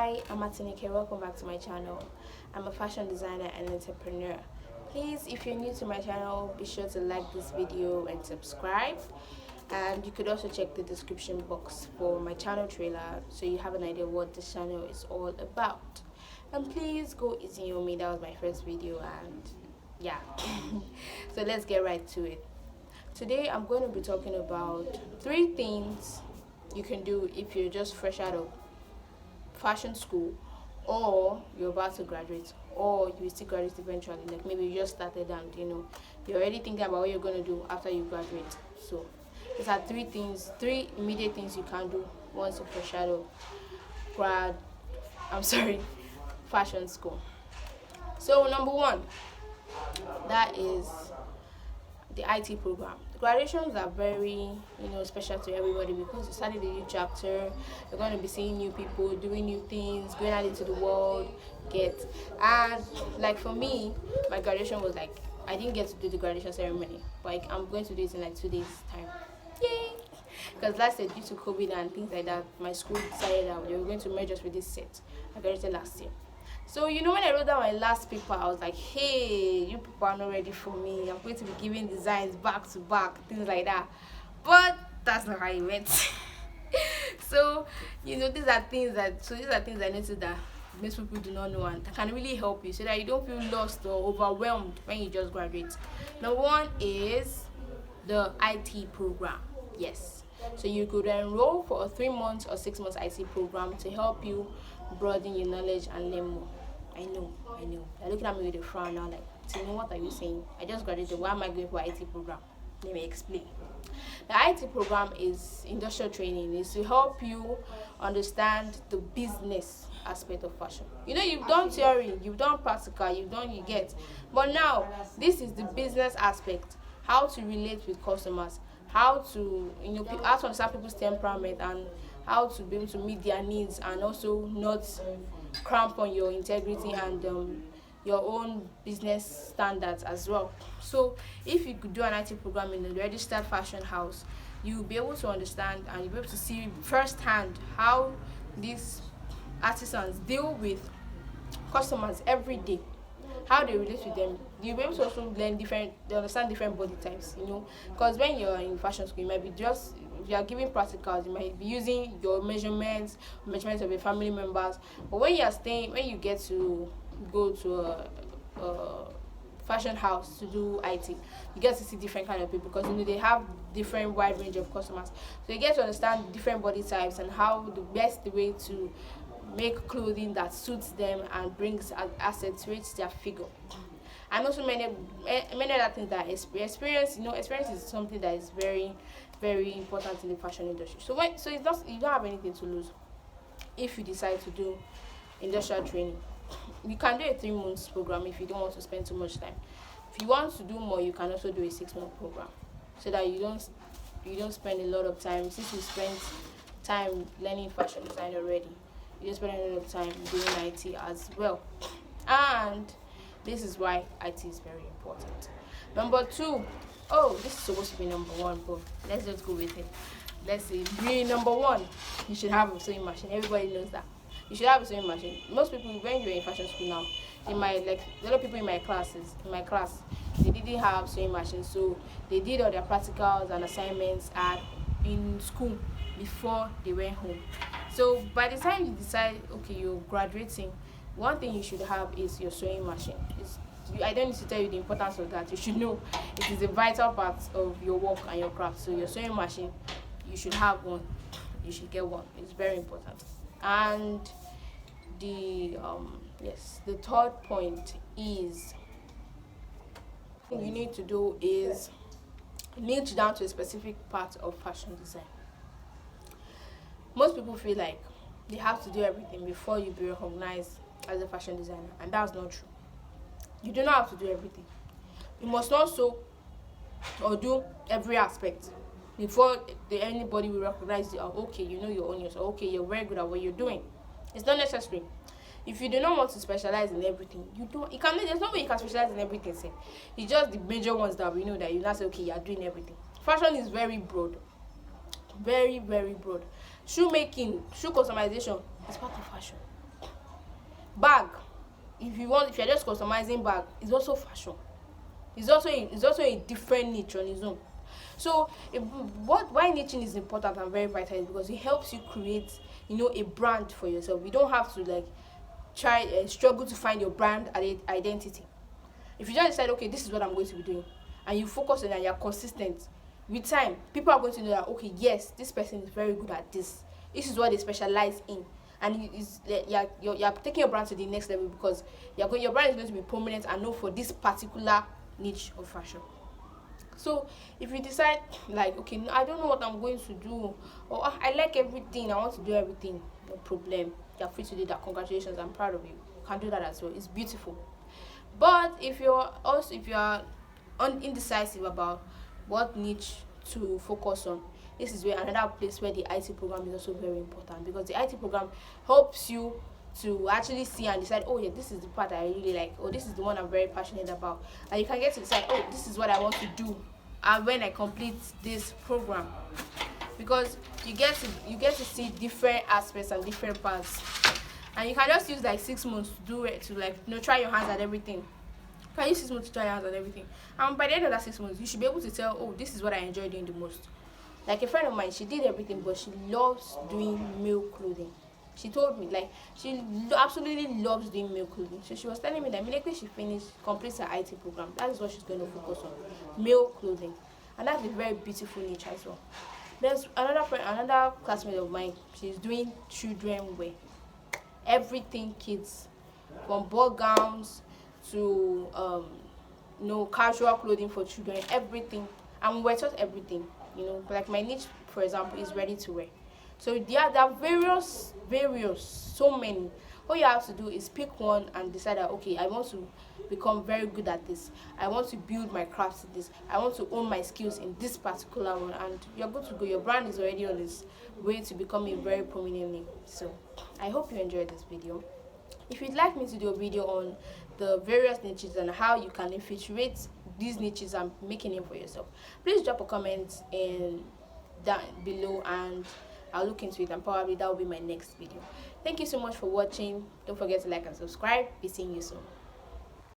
Hi, I'm Atinuke. Welcome back to my channel. I'm a fashion designer and entrepreneur. Please, if you're new to my channel, be sure to like this video and subscribe. And you could also check the description box for my channel trailer so you have an idea what this channel is all about. And please go easy on me. That was my first video, and yeah. So let's get right to it. Today I'm going to be talking about 3 things you can do if you're just fresh out of fashion school, or you're about to graduate, or you will still graduate eventually. Like maybe you just started and you're already thinking about what you're going to do after you graduate. So these are 3 immediate things you can do once you're fresh out of fashion school. So number 1, that is the IT program. The graduations are very, special to everybody because you started a new chapter. You're going to be seeing new people, doing new things, going out into the world. And like for me, my graduation was like, I didn't get to do the graduation ceremony, but I'm going to do it in like 2 days time. Yay! Because last year, due to COVID and things like that, my school decided that they were going to merge us with this set. I graduated last year. So, when I wrote down my last paper, I was like, hey, you people are not ready for me. I'm going to be giving designs back to back, things like that. But that's not how it went. So, these are things I noticed that most people do not know and that can really help you so that you don't feel lost or overwhelmed when you just graduate. Number 1 is the IT program. Yes. So you could enroll for a 3 months or 6 months IT program to help you broaden your knowledge and learn more. I know. They're looking at me with a frown now, like, Tino, what are you saying? I just graduated. Why am I going for IT program? Let me explain. The IT program is industrial training. It's to help you understand the business aspect of fashion. You've done theory, you've done practical, you get. But now, this is the business aspect. How to relate with customers, how to understand people's temperament, and how to be able to meet their needs and also not cramp on your integrity and your own business standards as well. So if you could do an IT program in a registered fashion house, you'll be able to understand and you'll be able to see firsthand how these artisans deal with customers every day, how they relate with them. You'll be able to also understand different body types, because when you're in fashion school, you might be if you are giving practicals, you might be using your measurements of your family members. But when you get to go to a fashion house to do IT, you get to see different kind of people because they have different wide range of customers. So you get to understand different body types and how the best way to make clothing that suits them and accentuates their figure. And also many other things that experience is something that is very, very important in the fashion industry. So you don't have anything to lose if you decide to do industrial training. You can do a 3 months program if you don't want to spend too much time. If you want to do more, you can also do a 6-month program so that you don't spend a lot of time. Since you spend time learning fashion design already, you just spend a lot of time doing IT as well. And this is why IT is very important. Number 2, this is supposed to be number 1, but let's just go with it. Let's see, number 1, you should have a sewing machine. Everybody knows that. You should have a sewing machine. Most people, when you're in fashion school now, a lot of people in my class, they didn't have sewing machines, so they did all their practicals and assignments in school before they went home. So by the time you decide, okay, you're graduating, one thing you should have is your sewing machine. I don't need to tell you the importance of that. You should know it is a vital part of your work and your craft. So your sewing machine, you should have one. You should get one. It's very important. And the 3rd point is you need to do is niche down to a specific part of fashion design. Most people feel like they have to do everything before you be recognized as a fashion designer, and that's not true. You do not have to do everything. You must not sew or do every aspect before anybody will recognize you. Okay, you own yourself. Okay, you're very good at what you're doing. It's not necessary. If you do not want to specialize in everything, there's no way you can specialize in everything. Say. It's just the major ones that we know that you not say, okay, you're doing everything. Fashion is very broad. Very, very broad. Shoe making, shoe customization is part of fashion. Bag, if you're just customizing bag, it's also fashion. It's also a different niche on its own. So why niching is important and very vital is because it helps you create, a brand for yourself. You don't have to like try struggle to find your brand identity. If you just decide, okay, this is what I'm going to be doing, and you focus on it and you're consistent, with time people are going to know that, okay, yes, this person is very good at this. This is what they specialize in. And you're taking your brand to the next level because your brand is going to be prominent and known for this particular niche of fashion. So if you decide like, okay, no, I don't know what I'm going to do, or I like everything, I want to do everything, no problem, you're free to do that. Congratulations, I'm proud of you. You can do that as well. It's beautiful. But if you're indecisive about what niche to focus on, this is where another place where the IT program is also very important, because the IT program helps you to actually see and decide, oh yeah, this is the part I really like, or this is the one I'm very passionate about. And you can get to decide, oh, this is what I want to do when I complete this program. Because you get to see different aspects and different parts. And you can just use like 6 months to do it, to like, try your hands at everything. Can use 6 months to try your hands at everything. And by the end of that 6 months, you should be able to tell, oh, this is what I enjoy doing the most. Like a friend of mine, she did everything, but she loves doing male clothing. She told me, like, she absolutely loves doing male clothing. So she was telling me that immediately she completes her IT program, that is what she's going to focus on, male clothing. And that's a very beautiful niche as well. There's another classmate of mine, she's doing children wear. Everything kids, from ball gowns to casual clothing for children, everything. And we're taught everything. Like my niche, for example, is ready to wear. So there are various, so many. All you have to do is pick one and decide that, okay, I want to become very good at this. I want to build my craft in this. I want to own my skills in this particular one, and you're good to go. Your brand is already on its way to become a very prominent name. So I hope you enjoyed this video. If you'd like me to do a video on the various niches and how you can infiltrate these niches and make a name for yourself, please drop a comment down below, and I'll look into it, and probably that will be my next video. Thank you so much for watching. Don't forget to like and subscribe. Be seeing you soon.